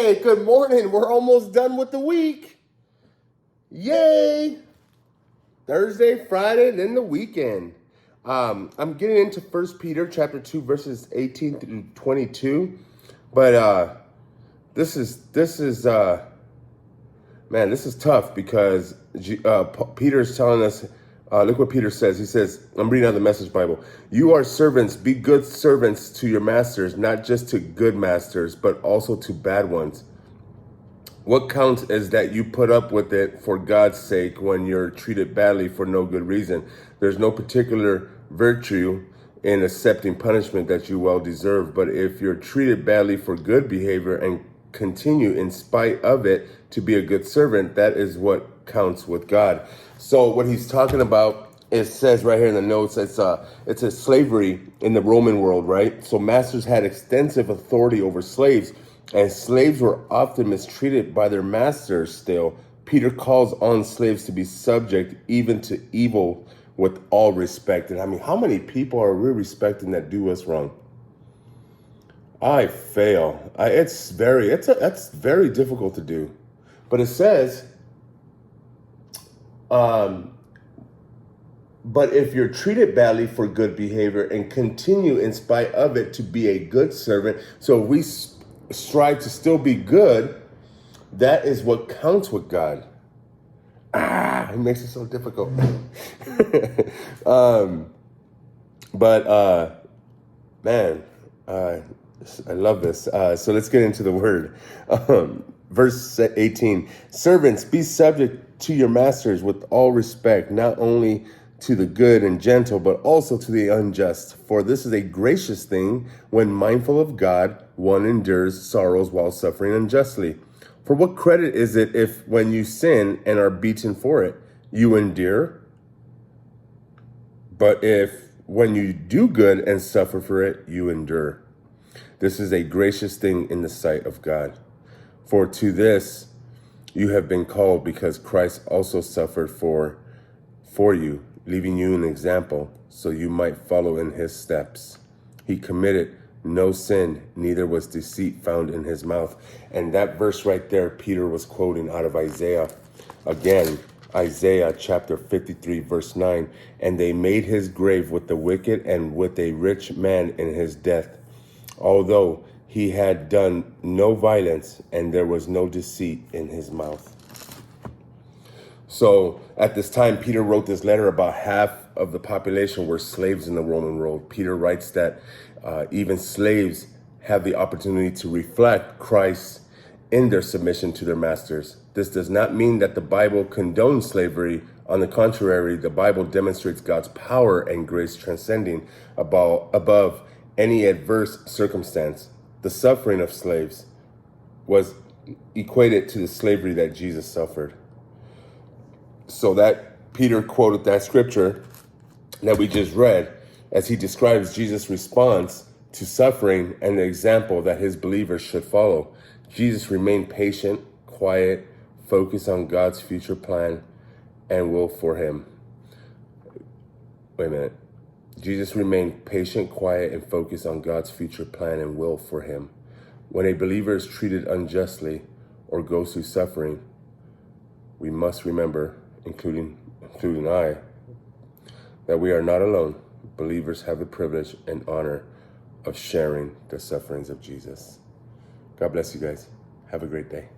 Hey, good morning. We're almost done with the week. Yay! Thursday, Friday, then the weekend. I'm getting into 1 Peter chapter 2, verses 18 through 22. But this is tough because Peter's telling us, look what Peter says. He says, I'm reading out of the Message Bible. You are servants, be good servants to your masters, not just to good masters, but also to bad ones. What counts is that you put up with it for God's sake when you're treated badly for no good reason. There's no particular virtue in accepting punishment that you well deserve. But if you're treated badly for good behavior and continue in spite of it to be a good servant, that is what counts with God. So what he's talking about, it says right here in the notes, it's a slavery in the Roman world, right? So masters had extensive authority over slaves, and slaves were often mistreated by their masters still. Peter calls on slaves to be subject even to evil with all respect. And I mean, how many people are we respecting that do us wrong? I fail. That's very difficult to do. But it says, but if you're treated badly for good behavior and continue in spite of it to be a good servant, so we strive to still be good, that is what counts with God. It makes it so difficult. Man, I love this. So let's get into the word. Verse 18, servants, be subject to your masters with all respect, not only to the good and gentle, but also to the unjust. For this is a gracious thing when mindful of God, one endures sorrows while suffering unjustly. For what credit is it if when you sin and are beaten for it, you endure? But if when you do good and suffer for it, you endure. This is a gracious thing in the sight of God. For to this you have been called, because Christ also suffered for you, leaving you an example, so you might follow in his steps. He committed no sin, neither was deceit found in his mouth. And that verse right there, Peter was quoting out of Isaiah. Again, Isaiah chapter 53, verse 9. And they made his grave with the wicked and with a rich man in his death, although he had done no violence and there was no deceit in his mouth. So at this time, Peter wrote this letter. About half of the population were slaves in the Roman world. Peter writes that even slaves have the opportunity to reflect Christ in their submission to their masters. This does not mean that the Bible condones slavery. On the contrary, the Bible demonstrates God's power and grace transcending above any adverse circumstance. The suffering of slaves was equated to the slavery that Jesus suffered. So that Peter quoted that scripture that we just read as he describes Jesus' response to suffering and the example that his believers should follow. Jesus remained patient, quiet, focused on God's future plan and will for him. Wait a minute. Jesus remained patient, quiet, and focused on God's future plan and will for him. When a believer is treated unjustly or goes through suffering, we must remember, including I, that we are not alone. Believers have the privilege and honor of sharing the sufferings of Jesus. God bless you guys. Have a great day.